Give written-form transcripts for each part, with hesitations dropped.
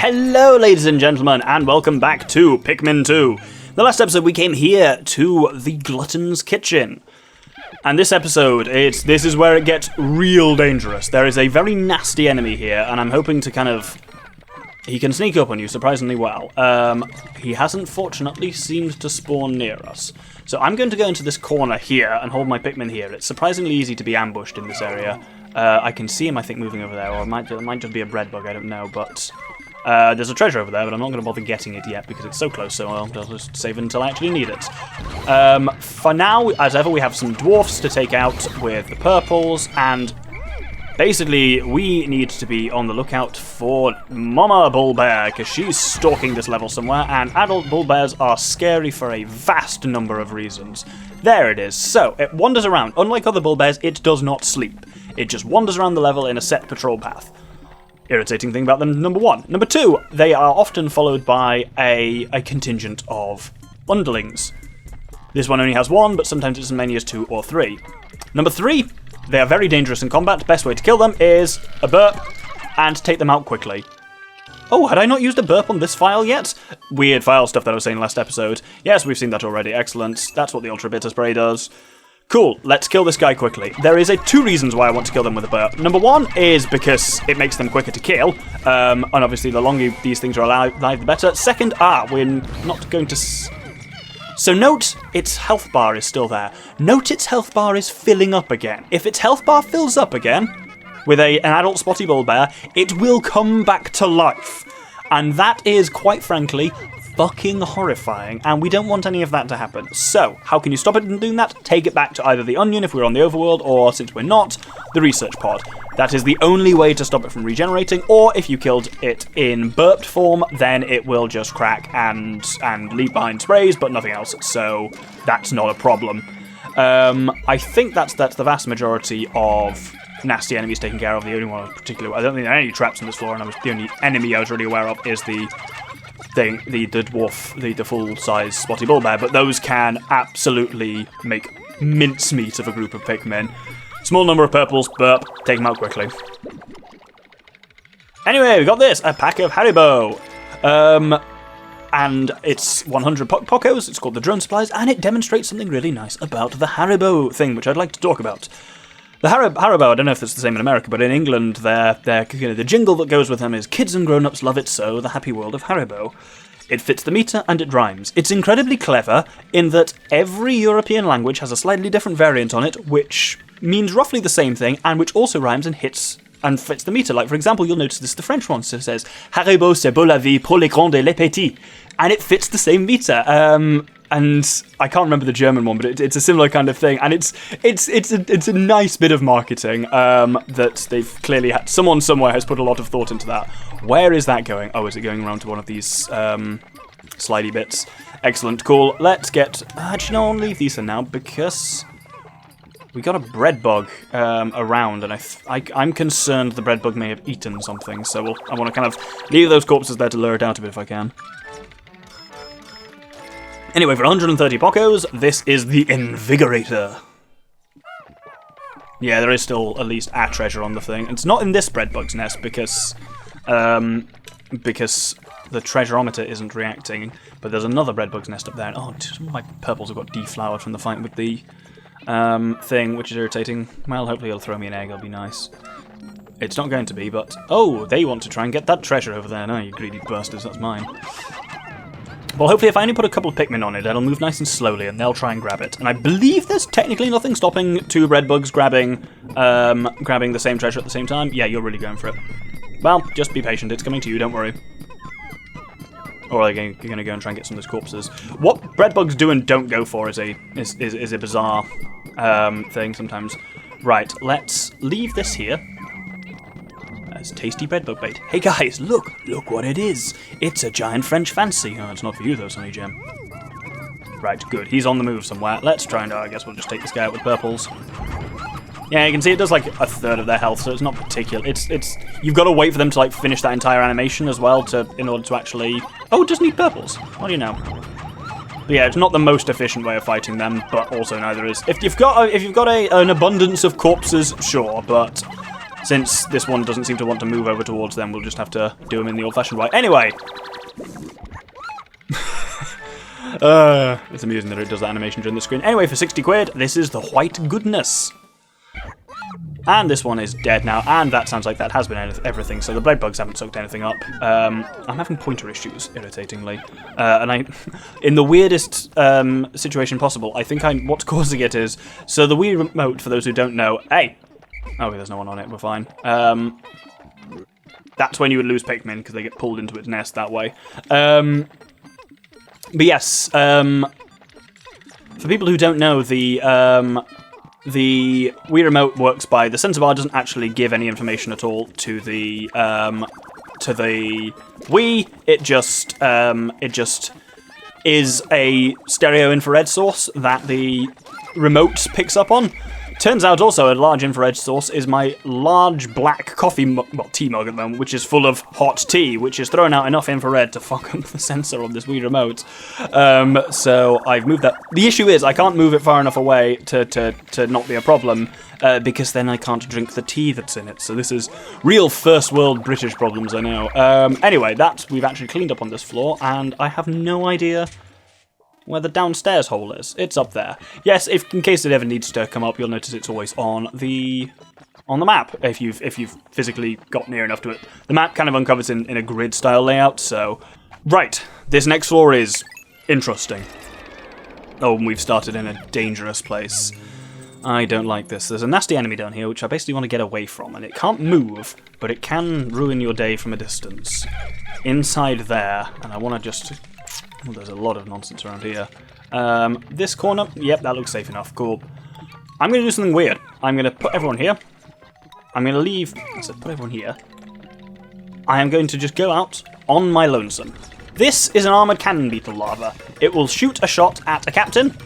Hello ladies and gentlemen, and welcome back to Pikmin 2. The last episode we came here to the Glutton's kitchen. And this episode, this is where it gets real dangerous. There is a very nasty enemy here, and I'm hoping to he can sneak up on you surprisingly well. He hasn't fortunately seemed to spawn near us. So I'm going to go into this corner here and hold my Pikmin here. It's surprisingly easy to be ambushed in this area. I can see him, I think, moving over there, or it might just be a Breadbug, I don't know, but there's a treasure over there, but I'm not going to bother getting it yet because it's so close, so I'll just save it until I actually need it. For now, as ever, we have some dwarfs to take out with the purples, and basically, we need to be on the lookout for Mama Bullbear, because she's stalking this level somewhere, and adult bullbears are scary for a vast number of reasons. There it is. So, it wanders around. Unlike other bullbears, it does not sleep. It just wanders around the level in a set patrol path. Irritating thing about them, number one. Number two, they are often followed by a contingent of bundlings. This one only has one, but sometimes it's as many as 2 or 3. Number 3, they are very dangerous in combat. Best way to kill them is a burp and take them out quickly. Oh, had I not used a burp on this file yet? Weird file stuff that I was saying last episode. Yes, we've seen that already. Excellent. That's what the Ultra Bitter Spray does. Cool, let's kill this guy quickly. There is 2 reasons why I want to kill them with a burp. Number 1 is because it makes them quicker to kill, and obviously the longer these things are alive, the better. Second, we're not going to... So note its health bar is still there. Note its health bar is filling up again. If its health bar fills up again with an adult spotty bullbear, it will come back to life. And that is, quite frankly, fucking horrifying, and we don't want any of that to happen. So, how can you stop it from doing that? Take it back to either the Onion if we're on the overworld, or, since we're not, the research pod. That is the only way to stop it from regenerating, or if you killed it in burped form, then it will just crack and leave behind sprays, but nothing else, so that's not a problem. I think that's the vast majority of nasty enemies taken care of. The only one particularly, I don't think there are any traps on this floor, and the only enemy I was really aware of is the dwarf, the full-size spotty bullbear, but those can absolutely make mincemeat of a group of Pikmin. Small number of purples, burp, take them out quickly. Anyway, we got this, a pack of Haribo. And it's 100 Pocos, it's called the drone supplies, and it demonstrates something really nice about the Haribo thing, which I'd like to talk about. The Haribo, I don't know if it's the same in America, but in England, the jingle that goes with them is "Kids and grown-ups love it so, the happy world of Haribo." It fits the meter and it rhymes. It's incredibly clever in that every European language has a slightly different variant on it, which means roughly the same thing, and which also rhymes and fits the meter. Like, for example, you'll notice this, the French one says "Haribo c'est beau la vie pour les grands et les petits," and it fits the same meter. And I can't remember the German one, but it's a similar kind of thing, and it's a nice bit of marketing that they've clearly had. Someone somewhere has put a lot of thought into that. Where is that going? Oh, is it going around to one of these slidey bits? Excellent, cool. Let's get. Actually, no, I'll leave these for now because we got a Breadbug around, and I'm concerned the Breadbug may have eaten something. So I want to kind of leave those corpses there to lure it out a bit if I can. Anyway, for 130 Pocos, this is the Invigorator. Yeah, there is still at least a treasure on the thing. It's not in this Breadbug's nest because the treasurometer isn't reacting, but there's another Breadbug's nest up there. And, oh, some of my purples have got deflowered from the fight with the thing, which is irritating. Well, hopefully he'll throw me an egg, it'll be nice. It's not going to be, but... Oh, they want to try and get that treasure over there. No, you greedy bastards, that's mine. Well, hopefully if I only put a couple of Pikmin on it, it'll move nice and slowly, and they'll try and grab it. And I believe there's technically nothing stopping 2 Breadbugs grabbing the same treasure at the same time. Yeah, you're really going for it. Well, just be patient, it's coming to you, don't worry. Or are you going to go and try and get some of those corpses? What Breadbugs do and don't go for is a bizarre thing sometimes. Right, let's leave this here. That's tasty Breadbug bait. Hey guys, look what it is. It's a giant French fancy. Oh, it's not for you though, Sonny Jim. Right, good. He's on the move somewhere. Let's try and, I guess we'll just take this guy out with purples. Yeah, you can see it does like a third of their health, so it's not particular. You've got to wait for them to like finish that entire animation as well in order to actually. Oh, it does need purples. What do you know? But yeah, it's not the most efficient way of fighting them, but also neither is. If you've got an abundance of corpses, sure, but since this one doesn't seem to want to move over towards them, we'll just have to do them in the old-fashioned way. Anyway! It's amusing that it does that animation during the screen. Anyway, for 60 quid, this is the white goodness. And this one is dead now, and that sounds like that has been everything, so the Breadbugs haven't soaked anything up. I'm having pointer issues, irritatingly. And in the weirdest situation possible, I think what's causing it is, so the Wii Remote, for those who don't know, hey! Oh, there's no one on it, we're fine. That's when you would lose Pikmin, because they get pulled into its nest that way. But yes, for people who don't know, the Wii Remote works by the sensor bar doesn't actually give any information at all to the Wii. It just is a stereo infrared source that the remote picks up on. Turns out also a large infrared source is my large black coffee tea mug at the moment, which is full of hot tea, which is throwing out enough infrared to fuck up the sensor on this Wii Remote. So I've moved that. The issue is I can't move it far enough away to not be a problem, because then I can't drink the tea that's in it. So this is real first world British problems, I know. Anyway, we've actually cleaned up on this floor, and I have no idea where the downstairs hole is. It's up there. Yes, in case it ever needs to come up, you'll notice it's always on the map, if you've physically got near enough to it. The map kind of uncovers in a grid-style layout, so... Right, this next floor is interesting. Oh, and we've started in a dangerous place. I don't like this. There's a nasty enemy down here, which I basically want to get away from, and it can't move, but it can ruin your day from a distance. Inside there, and I want to just... Oh, there's a lot of nonsense around here. This corner, yep, that looks safe enough, cool. I'm going to do something weird. I'm going to put everyone here. I'm going to leave, put everyone here. I am going to just go out on my lonesome. This is an armoured cannon beetle larva. It will shoot a shot at a captain.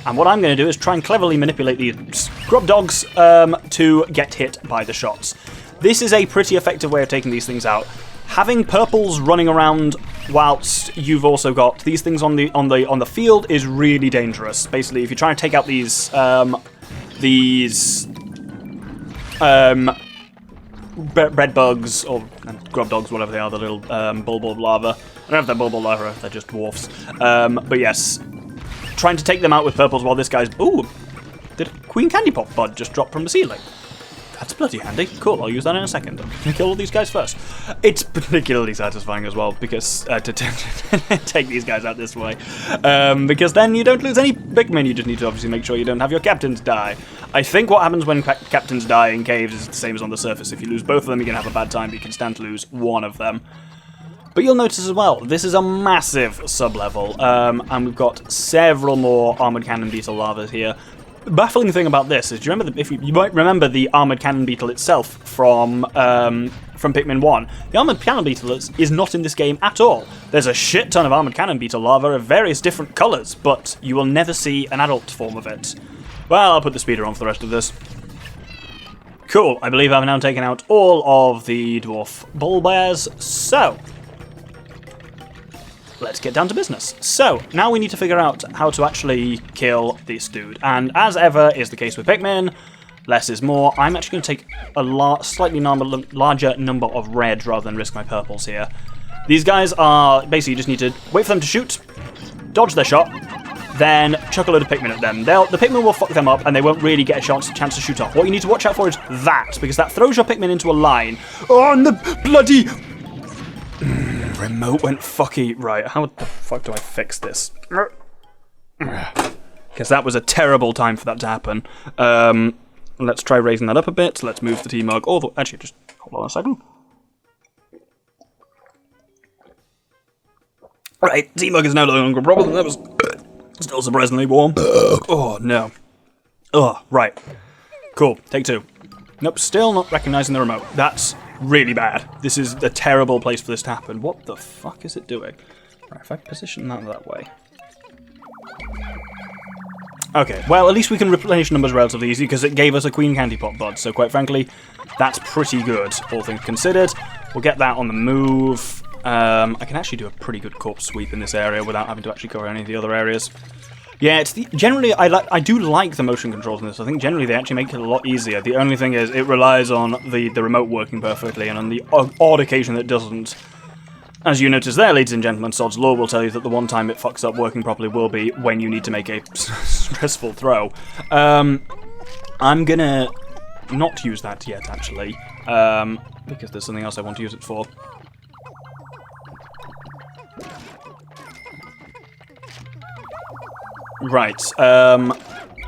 And what I'm going to do is try and cleverly manipulate these grub dogs to get hit by the shots. This is a pretty effective way of taking these things out. Having purples running around whilst you've also got these things on the field is really dangerous. Basically, if you're trying to take out these bread bugs or grub dogs, whatever they are, the little bulbul larvae. I don't know if they're bulbul larvae, they're just dwarfs. But yes, trying to take them out with purples while this guy's... Ooh, did a Queen Candy Pop bud just drop from the ceiling? That's bloody handy. Cool, I'll use that in a second. I'm gonna kill all these guys first. It's particularly satisfying as well, because to take these guys out this way. Because then you don't lose any Pikmin, you just need to obviously make sure you don't have your captains die. I think what happens when captains die in caves is the same as on the surface. If you lose both of them, you're gonna have a bad time, but you can stand to lose one of them. But you'll notice as well, this is a massive sub-level, and we've got several more armoured cannon beetle larvas here. The baffling thing about this is, do you remember you might remember the armoured cannon beetle itself from Pikmin 1. The armoured cannon beetle is not in this game at all. There's a shit ton of armoured cannon beetle larva of various different colours, but you will never see an adult form of it. Well, I'll put the speeder on for the rest of this. Cool, I believe I've now taken out all of the dwarf bull bears, so... let's get down to business. So, now we need to figure out how to actually kill this dude. And as ever is the case with Pikmin, less is more. I'm actually going to take a slightly larger number of reds rather than risk my purples here. These guys are, basically you just need to wait for them to shoot, dodge their shot, then chuck a load of Pikmin at them. The Pikmin will fuck them up and they won't really get a chance to shoot off. What you need to watch out for is that, because that throws your Pikmin into a line. Oh, and the bloody... remote went fucky. Right, how the fuck do I fix this? Because that was a terrible time for that to happen. Let's try raising that up a bit. Let's move the T-Mug all the... Actually, just hold on a second. Right, T-Mug is no longer a problem. That was still surprisingly warm. Oh, no. Oh, right. Cool, take two. Nope, still not recognising the remote. That's really bad. This is a terrible place for this to happen. What the fuck is it doing? Right, if I position that way. Okay, well, at least we can replenish numbers relatively easy because it gave us a Queen Candy Pop bud, so quite frankly, that's pretty good, all things considered. We'll get that on the move. I can actually do a pretty good corpse sweep in this area without having to actually cover any of the other areas. Yeah, it's generally I do like the motion controls in this. I think generally they actually make it a lot easier. The only thing is it relies on the remote working perfectly, and on the odd occasion that doesn't. As you notice there, ladies and gentlemen, Sod's Law will tell you that the one time it fucks up working properly will be when you need to make a stressful throw. I'm gonna not use that yet, actually, because there's something else I want to use it for. Right,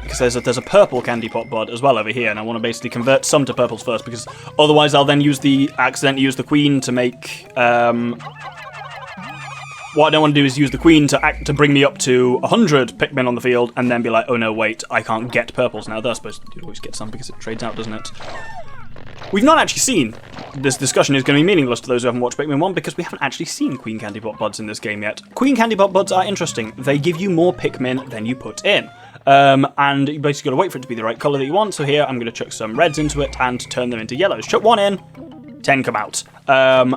because there's a purple candy pop bud as well over here, and I want to basically convert some to purples first, because otherwise I'll then accidentally use the queen to make, what I don't want to do is use the queen to bring me up to 100 Pikmin on the field, and then be like, oh no, wait, I can't get purples now. They're supposed to always get some because it trades out, doesn't it? We've not actually seen, this discussion is going to be meaningless to those who haven't watched Pikmin 1 because we haven't actually seen Queen Candy Pop Buds in this game yet. Queen Candy Pop Buds are interesting. They give you more Pikmin than you put in. And you basically got to wait for it to be the right colour that you want. So here I'm going to chuck some reds into it and turn them into yellows. Chuck one in, 10 come out.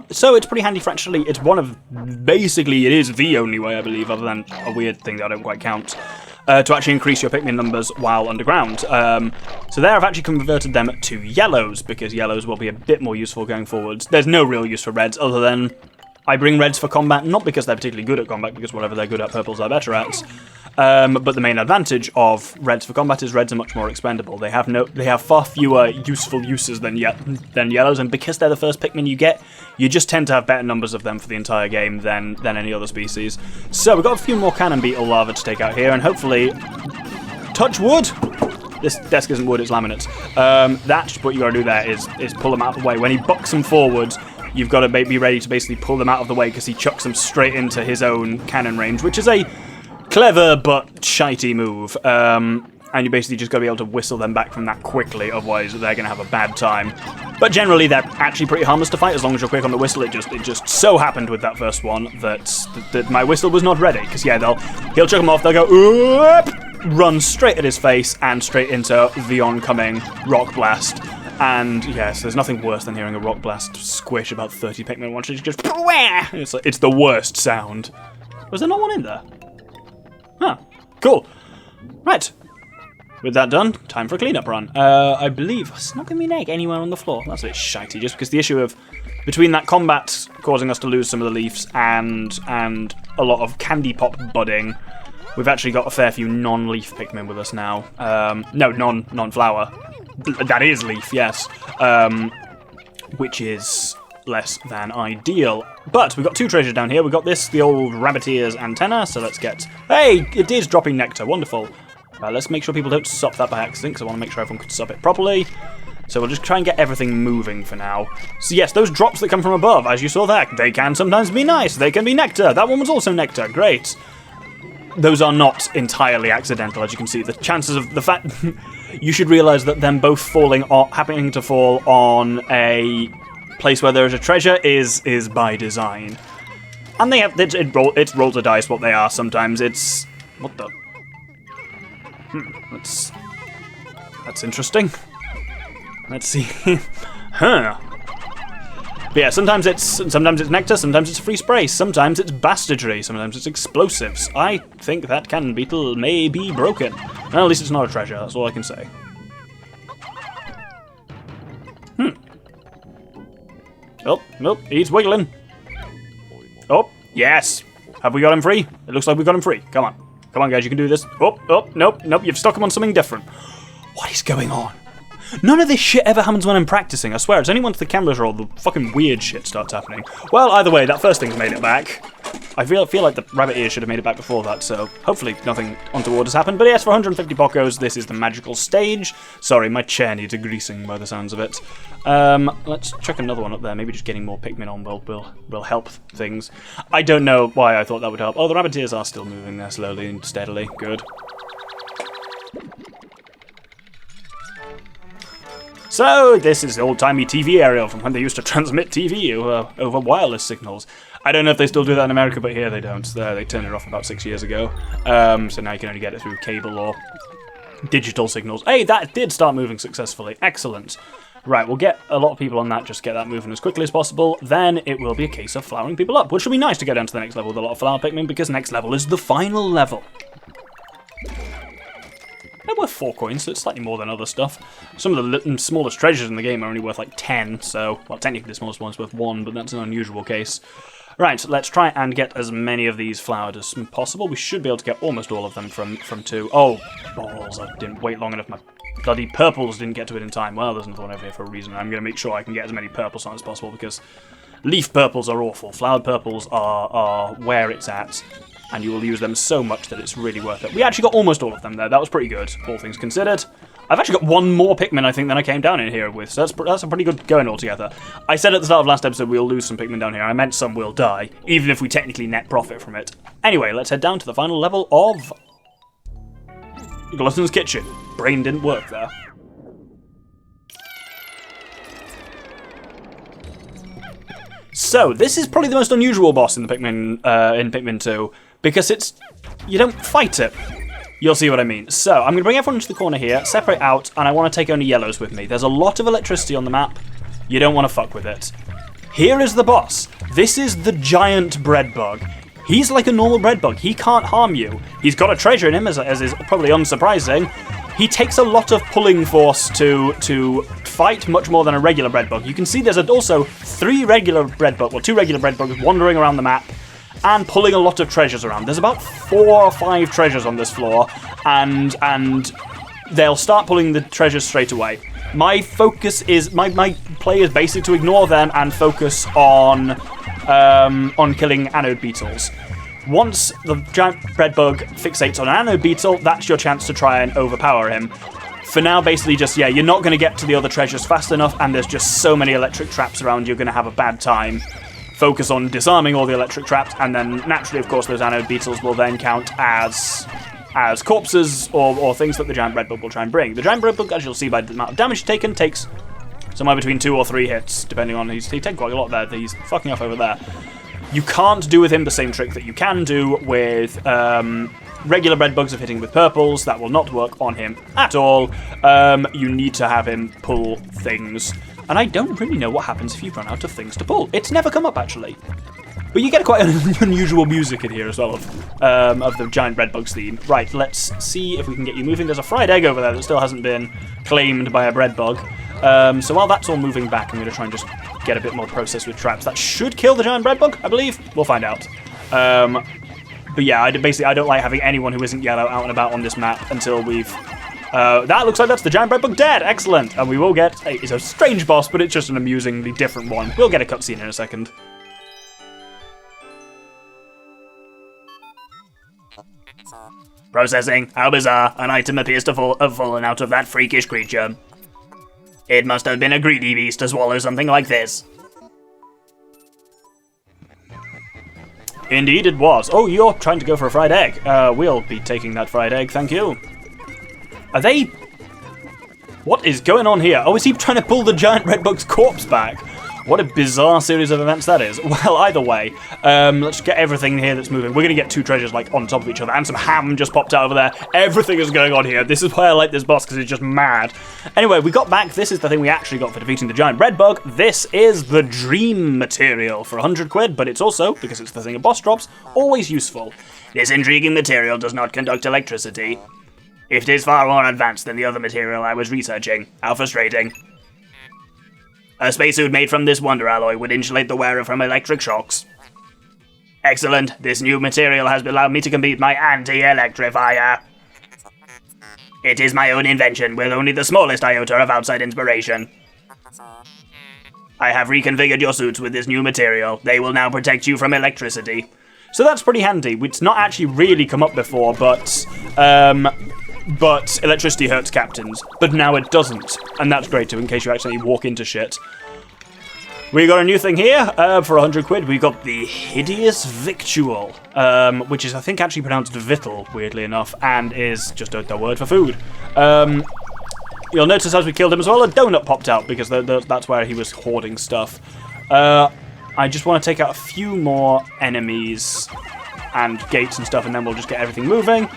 So it's pretty handy for actually, it's one of, basically it is the only way I believe, other than a weird thing that I don't quite count, to actually increase your Pikmin numbers while underground. So there I've actually converted them to yellows, because yellows will be a bit more useful going forwards. There's no real use for reds, other than I bring reds for combat, not because they're particularly good at combat, because whatever they're good at, purples are better at. But the main advantage of reds for combat is reds are much more expendable. They have far fewer useful uses than yellows, and because they're the first Pikmin you get, you just tend to have better numbers of them for the entire game than any other species. So we've got a few more cannon beetle larvae to take out here, and hopefully, touch wood. This desk isn't wood; it's laminate. That's what you got to do. There is pull them out of the way. When he bucks them forwards, you've got to be ready to basically pull them out of the way, because he chucks them straight into his own cannon range, which is a clever but shitey move, and you basically just got to be able to whistle them back from that quickly, otherwise they're going to have a bad time. But generally they're actually pretty harmless to fight as long as you're quick on the whistle. It just so happened with that first one that my whistle was not ready, because yeah, he'll chuck them off, they'll go, oop, run straight at his face and straight into the oncoming rock blast. And yes, there's nothing worse than hearing a rock blast squish about 30 Pikmin once. It's just, it's the worst sound. Was there not one in there? Huh, cool. Right, with that done, time for a cleanup run. I believe, it's not going to be an egg anywhere on the floor. That's a bit shitey, just because the issue of, between that combat causing us to lose some of the leaves and a lot of candy pop budding, we've actually got a fair few non-leaf Pikmin with us now. No, non-flower. That is leaf, yes. Which is less than ideal. But we've got two treasures down here. We've got the old rabbit ears antenna, so let's get... Hey, it is dropping nectar, wonderful. Let's make sure people don't sup that by accident, because I want to make sure everyone can sup it properly. So we'll just try and get everything moving for now. So yes, those drops that come from above, as you saw there, they can sometimes be nice. They can be nectar. That one was also nectar, great. Those are not entirely accidental, as you can see. The chances of the fact... you should realise that them both happening to fall on a place where there is a treasure is by design. And they have it rolls a dice what they are sometimes. It's what the that's interesting. Let's see. Huh. But yeah, sometimes it's nectar, sometimes it's free spray, sometimes it's bastardry, sometimes it's explosives. I think that cannon beetle may be broken. Well, at least it's not a treasure, that's all I can say. Oh, nope, he's wiggling. Oh, yes. Have we got him free? It looks like we got him free. Come on. Come on, guys, you can do this. Oh, nope, you've stuck him on something different. What is going on? None of this shit ever happens when I'm practicing, I swear. It's only once the cameras roll the fucking weird shit starts happening. Well, either way, that first thing's made it back. I feel like the rabbit ears should have made it back before that, so hopefully nothing untoward has happened. But yes, for 150 Pocos, this is the magical stage. Sorry, my chair needs a greasing by the sounds of it. Let's check another one up there. Maybe just getting more Pikmin on will help things. I don't know why I thought that would help. Oh, the rabbit ears are still moving there slowly and steadily. Good. So, this is the old-timey TV aerial from when they used to transmit TV over wireless signals. I don't know if they still do that in America, but here they don't. They turned it off about 6 years ago. So now you can only get it through cable or digital signals. Hey, that did start moving successfully. Excellent. Right, we'll get a lot of people on that, just get that moving as quickly as possible. Then it will be a case of flowering people up, which will be nice to get down to the next level with a lot of flower Pikmin, because next level is the final level. They're worth 4 coins, so it's slightly more than other stuff. Some of the smallest treasures in the game are only worth like 10, so, well, technically the smallest one's worth 1, but that's an unusual case. Right, so let's try and get as many of these flowered as possible. We should be able to get almost all of them from 2. Oh, balls, I didn't wait long enough. My bloody purples didn't get to it in time. Well, there's another one over here for a reason. I'm going to make sure I can get as many purples on as possible, because leaf purples are awful. Flowered purples are where it's at, and you will use them so much that it's really worth it. We actually got almost all of them there. That was pretty good, all things considered. I've actually got 1 more Pikmin, I think, than I came down in here with, so that's a pretty good going altogether. I said at the start of last episode we'll lose some Pikmin down here. I meant some will die, even if we technically net profit from it. Anyway, let's head down to the final level of Glutton's Kitchen. Brain didn't work there. So, this is probably the most unusual boss in the Pikmin, in Pikmin 2, because you don't fight it. You'll see what I mean. So, I'm going to bring everyone into the corner here, separate out, and I want to take only yellows with me. There's a lot of electricity on the map. You don't want to fuck with it. Here is the boss. This is the giant Breadbug. He's like a normal Breadbug. He can't harm you. He's got a treasure in him, as is probably unsurprising. He takes a lot of pulling force to fight, much more than a regular Breadbug. You can see there's also 2 regular Breadbugs wandering around the map, and pulling a lot of treasures around. There's about 4 or 5 treasures on this floor, and they'll start pulling the treasures straight away. My focus is, my play is basically to ignore them and focus on killing anode beetles. Once the giant Breadbug fixates on an anode beetle, that's your chance to try and overpower him. For now, basically just, yeah, you're not going to get to the other treasures fast enough, and there's just so many electric traps around, you're going to have a bad time. Focus on disarming all the electric traps, and then naturally, of course, those anode beetles will then count as corpses or things that the giant Breadbug will try and bring. The giant Breadbug, as you'll see by the amount of damage taken, takes somewhere between 2 or 3 hits, depending on he's taken quite a lot there. He's fucking off over there. You can't do with him the same trick that you can do with regular Breadbugs of hitting with purples. That will not work on him at all. You need to have him pull things. And I don't really know what happens if you run out of things to pull. It's never come up, actually. But you get quite an unusual music in here as well of the giant Breadbug's theme. Right, let's see if we can get you moving. There's a fried egg over there that still hasn't been claimed by a Breadbug. So while that's all moving back, I'm going to try and just get a bit more process with traps. That should kill the giant Breadbug, I believe. We'll find out. But yeah, I don't like having anyone who isn't yellow out and about on this map until we've... that looks like that's the giant Breadbug dead. Excellent. And we will get... It's a strange boss, but it's just an amusingly different one. We'll get a cutscene in a second. Processing. How bizarre. An item appears to have fallen out of that freakish creature. It must have been a greedy beast to swallow something like this. Indeed it was. Oh, you're trying to go for a fried egg. We'll be taking that fried egg, thank you. Are they... What is going on here? Oh, is he trying to pull the giant Breadbug's corpse back? What a bizarre series of events that is. Well, either way, let's get everything here that's moving. We're going to get 2 treasures, like, on top of each other, and some ham just popped out over there. Everything is going on here. This is why I like this boss, because it's just mad. Anyway, we got back. This is the thing we actually got for defeating the giant Breadbug. This is the dream material for 100 quid, but it's also, because it's the thing a boss drops, always useful. This intriguing material does not conduct electricity. It is far more advanced than the other material I was researching. How frustrating. A spacesuit made from this wonder alloy would insulate the wearer from electric shocks. Excellent. This new material has allowed me to complete my anti-electrifier. It is my own invention, with only the smallest iota of outside inspiration. I have reconfigured your suits with this new material. They will now protect you from electricity. So that's pretty handy. It's not actually really come up before, but electricity hurts captains. But now it doesn't, and that's great too, in case you accidentally walk into shit. We got a new thing here, for 100 quid. We got the Hideous Victual, which is, I think, actually pronounced Victual, weirdly enough, and is just a word for food. You'll notice as we killed him as well, a donut popped out, because that's where he was hoarding stuff. I just want to take out a few more enemies and gates and stuff, and then we'll just get everything moving.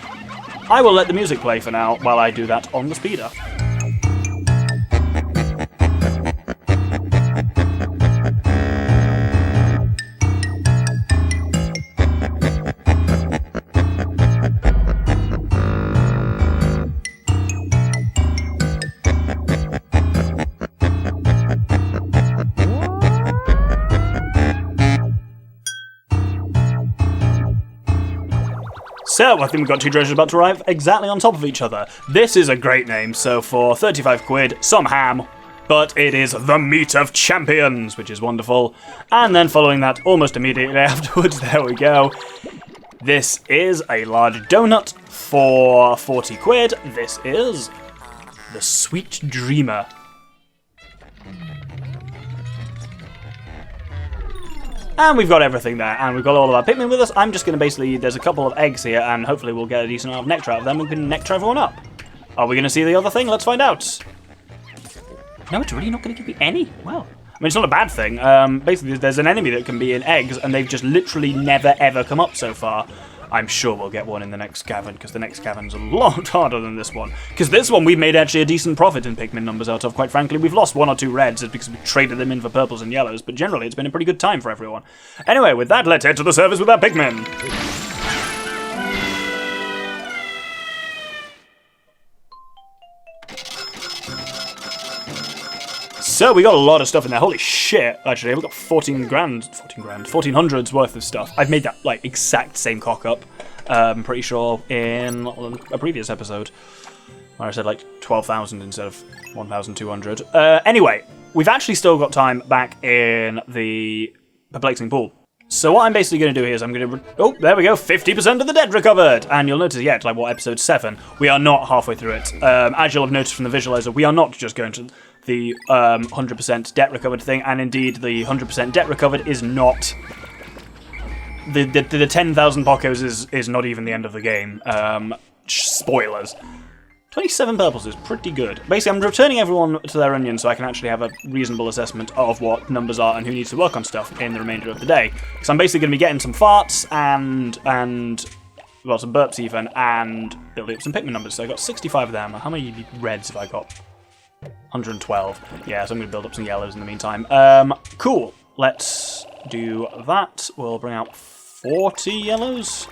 I will let the music play for now, while I do that on the speeder. So, I think we've got 2 treasures about to arrive exactly on top of each other. This is a great name, so for 35 quid, some ham. But it is the meat of champions, which is wonderful. And then following that, almost immediately afterwards, there we go. This is a large donut for 40 quid. This is the Sweet Dreamer. And we've got everything there, and we've got all of our Pikmin with us. I'm just going to basically, there's a couple of eggs here, and hopefully we'll get a decent amount of nectar out of them. We can nectar everyone up. Are we going to see the other thing? Let's find out. No, it's really not going to give me any? Well, I mean, it's not a bad thing. Basically, there's an enemy that can be in eggs, and they've just literally never, ever come up so far. I'm sure we'll get one in the next cavern, because the next cavern's a lot harder than this one. Because this one we've made actually a decent profit in Pikmin numbers out of, quite frankly. We've lost 1 or 2 reds because we traded them in for purples and yellows, but generally it's been a pretty good time for everyone. Anyway, with that, let's head to the service with our Pikmin. So we got a lot of stuff in there. Holy shit, actually, we've got 1400's worth of stuff. I've made that, like, exact same cock-up, I'm pretty sure, in a previous episode, where I said, like, 12,000 instead of 1,200. Anyway, we've actually still got time back in the perplexing pool. So what I'm basically going to do here is I'm going to... Oh, there we go, 50% of the dead recovered! And you'll notice, yeah, like, what, episode 7, we are not halfway through it. As you'll have noticed from the visualizer, we are not just going to the 100% debt recovered thing, and indeed the 100% debt recovered is not... The 10,000 Pocos is not even the end of the game. Spoilers. 27 purples is pretty good. Basically, I'm returning everyone to their onions so I can actually have a reasonable assessment of what numbers are and who needs to work on stuff in the remainder of the day. So I'm basically going to be getting some farts and well, some burps even, and building up some Pikmin numbers. So I got 65 of them. How many reds have I got? 112. Yeah, so I'm going to build up some yellows in the meantime. Cool. Let's do that. We'll bring out 40 yellows.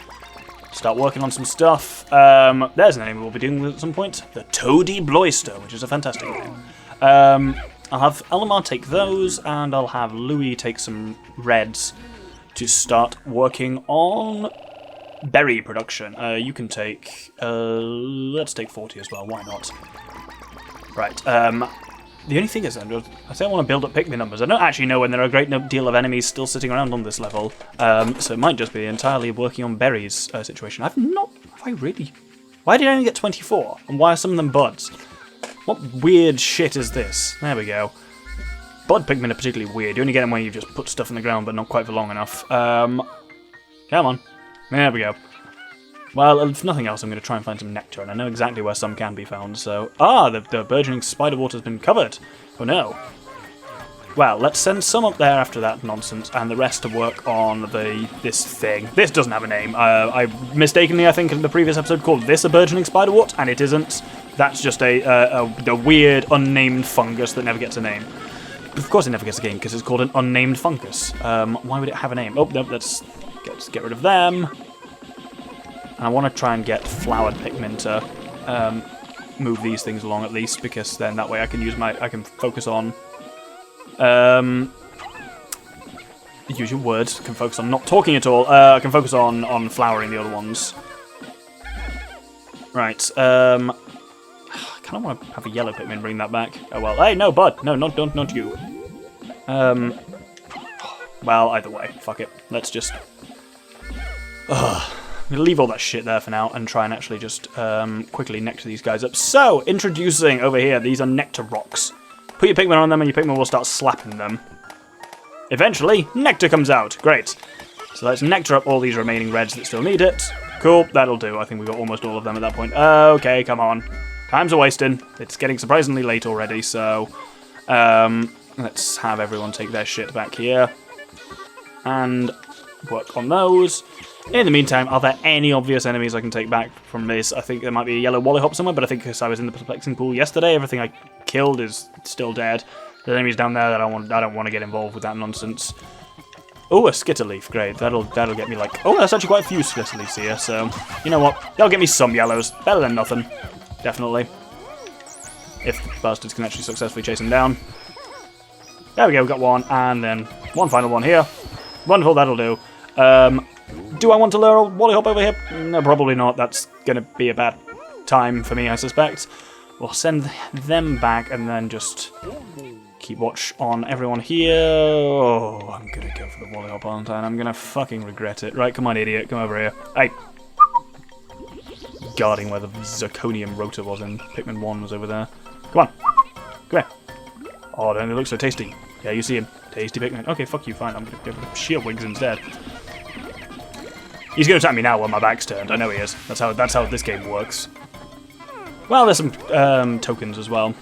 Start working on some stuff. There's an enemy we'll be doing at some point. The Toady Bloister, which is a fantastic name. I'll have Elamar take those, and I'll have Louis take some reds to start working on berry production. You can take... let's take 40 as well, why not? Right, the only thing is, I say I want to build up Pikmin numbers. I don't actually know when there are a great deal of enemies still sitting around on this level, so it might just be entirely working on berries situation. Have I really? Why did I only get 24? And why are some of them buds? What weird shit is this? There we go. Bud Pikmin are particularly weird. You only get them when you just put stuff in the ground, but not quite for long enough. Come on. There we go. Well, if nothing else, I'm going to try and find some nectar, and I know exactly where some can be found, so... Ah, the burgeoning spider water's been covered. Oh no. Well, let's send some up there after that nonsense, and the rest to work on this thing. This doesn't have a name. I mistakenly, I think, in the previous episode called this a burgeoning spiderwort, and it isn't. That's just the weird, unnamed fungus that never gets a name. But of course it never gets a name, because it's called an unnamed fungus. Why would it have a name? Oh, no, let's get rid of them. And I want to try and get flowered Pikmin to move these things along at least, because then that way I can focus on use your words. Can focus on not talking at all. I can focus on flowering the other ones. Right. I kind of want to have a yellow Pikmin bring that back. Oh well. Hey, no, bud. No, not you. Well, either way, fuck it. Let's just. I'm going to leave all that shit there for now and try and actually just quickly nectar these guys up. So, introducing over here, these are nectar rocks. Put your Pikmin on them and your Pikmin will start slapping them. Eventually, nectar comes out. Great. So let's nectar up all these remaining reds that still need it. Cool, that'll do. I think we've got almost all of them at that point. Okay, come on. Time's a wasting. It's getting surprisingly late already, so... let's have everyone take their shit back here. And work on those. In the meantime, are there any obvious enemies I can take back from this? I think there might be a yellow Wollihop somewhere, but I think because I was in the perplexing pool yesterday, everything I killed is still dead. There's enemies down there that I don't want to get involved with that nonsense. Oh, a Skitterleaf, great. That'll get me like... Oh, there's actually quite a few Skitterleafs here, so... You know what? That'll get me some yellows. Better than nothing. Definitely. If the bastards can actually successfully chase them down. There we go, we got one, and then one final one here. Wonderful, that'll do. Do I want to lure a Wally Hop over here? No, probably not. That's going to be a bad time for me, I suspect. We'll send them back and then just keep watch on everyone here. Oh, I'm going to go for the Wally Hop, aren't I? And I'm going to fucking regret it. Right, come on, idiot. Come over here. Hey. Guarding where the zirconium rotor was in Pikmin 1 was over there. Come on. Come here. Oh, don't it look so tasty. Yeah, you see him. Tasty Pikmin. Okay, fuck you, fine. I'm going to go for the sheer wings instead. He's going to attack me now while my back's turned. I know he is. That's how this game works. Well, there's some tokens as well.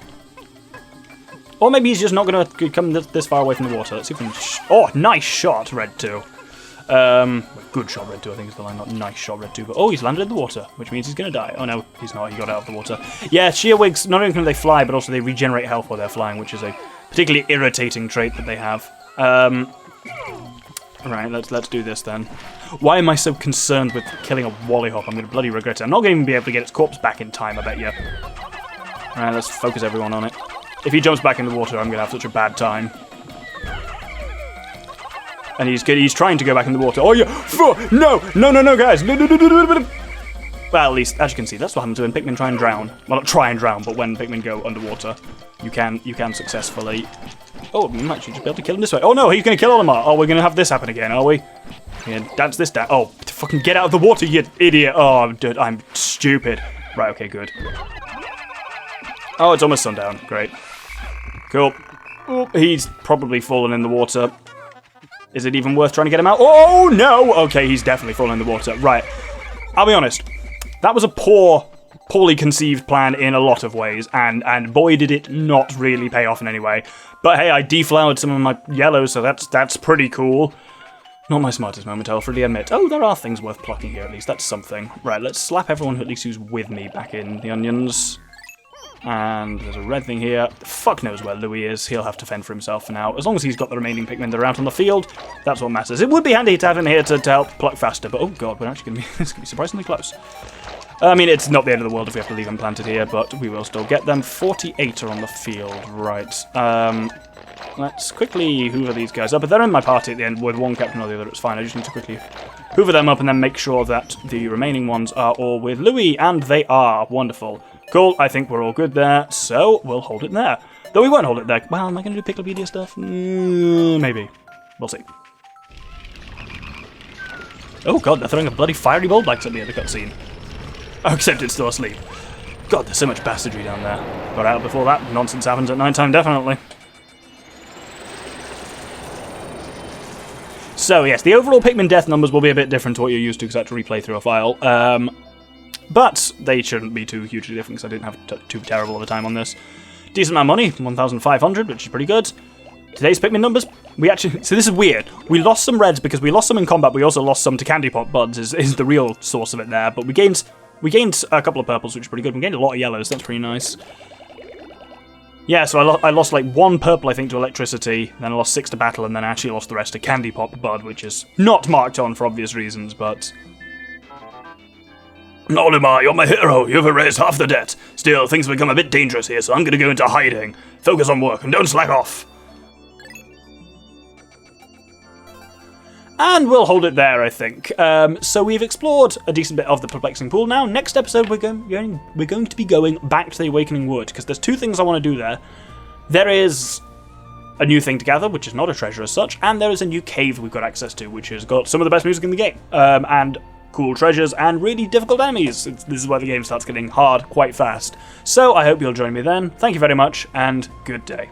Or maybe he's just not going to come this far away from the water. Let's see if we can... Oh, nice shot, Red 2. Good shot, Red 2, I think is the line. Not nice shot, Red 2. But, oh, he's landed in the water, which means he's going to die. Oh, no, he's not. He got out of the water. Yeah, sheer wigs, not only can they fly, but also they regenerate health while they're flying, which is a particularly irritating trait that they have. Right, let's do this then. Why am I so concerned with killing a Wally Hop? I'm going to bloody regret it. I'm not going to be able to get its corpse back in time, I bet you. Alright, let's focus everyone on it. If he jumps back in the water, I'm going to have such a bad time. And he's trying to go back in the water. Oh, yeah! No, guys! No. Well, at least, as you can see, that's what happens when Pikmin try and drown. Well, not try and drown, but when Pikmin go underwater, you can successfully... Oh, we might actually just be able to kill him this way. Oh, no, he's going to kill all of them. Oh, we're going to have this happen again, are we? Yeah, dance this down. Oh, fucking get out of the water, you idiot. Oh, dude, I'm stupid. Right, okay, good. Oh, it's almost sundown. Great. Cool. Oh, he's probably fallen in the water. Is it even worth trying to get him out? Oh, no! Okay, he's definitely fallen in the water. Right. I'll be honest. That was a poorly conceived plan in a lot of ways, and boy, did it not really pay off in any way. But hey, I deflowered some of my yellows, so that's pretty cool. Not my smartest moment, I'll freely admit. Oh, there are things worth plucking here, at least. That's something. Right, let's slap everyone at least who's with me back in the onions. And there's a red thing here. Fuck knows where Louis is. He'll have to fend for himself for now. As long as he's got the remaining Pikmin that are out on the field, that's what matters. It would be handy to have him here to help pluck faster, but oh god, we're actually going to be surprisingly close. I mean, it's not the end of the world if we have to leave them planted here, but we will still get them. 48 are on the field, right. Let's quickly hoover these guys up. If they're in my party at the end with one captain or the other, it's fine. I just need to quickly hoover them up and then make sure that the remaining ones are all with Louis, and they are. Wonderful. Cool, I think we're all good there, so we'll hold it there. Though we won't hold it there. Well, am I going to do Picklepedia stuff? Maybe. We'll see. Oh god, they're throwing a bloody fiery bulb back at me in the cutscene. Oh, except it's still asleep. God, there's so much bastardry down there. Got out before that nonsense happens at night time, definitely. So yes, the overall Pikmin death numbers will be a bit different to what you're used to because I had to replay through a file. But they shouldn't be too hugely different because I didn't have too terrible of a time on this. Decent amount of money, 1,500, which is pretty good. Today's Pikmin numbers, we actually... So this is weird. We lost some reds because we lost some in combat. We also lost some to Candy Pop Buds is the real source of it there. But we gained a couple of purples, which is pretty good. We gained a lot of yellows. That's pretty nice. Yeah, so I lost like 1 purple, I think, to electricity. Then I lost 6 to battle, and then I actually lost the rest to Candy Pop Bud, which is not marked on for obvious reasons, but... Olimar, you're my hero. You've erased half the debt. Still, things have become a bit dangerous here, so I'm going to go into hiding. Focus on work and don't slack off. And we'll hold it there, I think. So we've explored a decent bit of the perplexing pool. Now, next episode, we're going to be going back to the Awakening Wood, because there's 2 things I want to do there. There is a new thing to gather, which is not a treasure as such, and there is a new cave we've got access to, which has got some of the best music in the game. And cool treasures and really difficult enemies. This is where the game starts getting hard quite fast. So I hope you'll join me then. Thank you very much, and good day.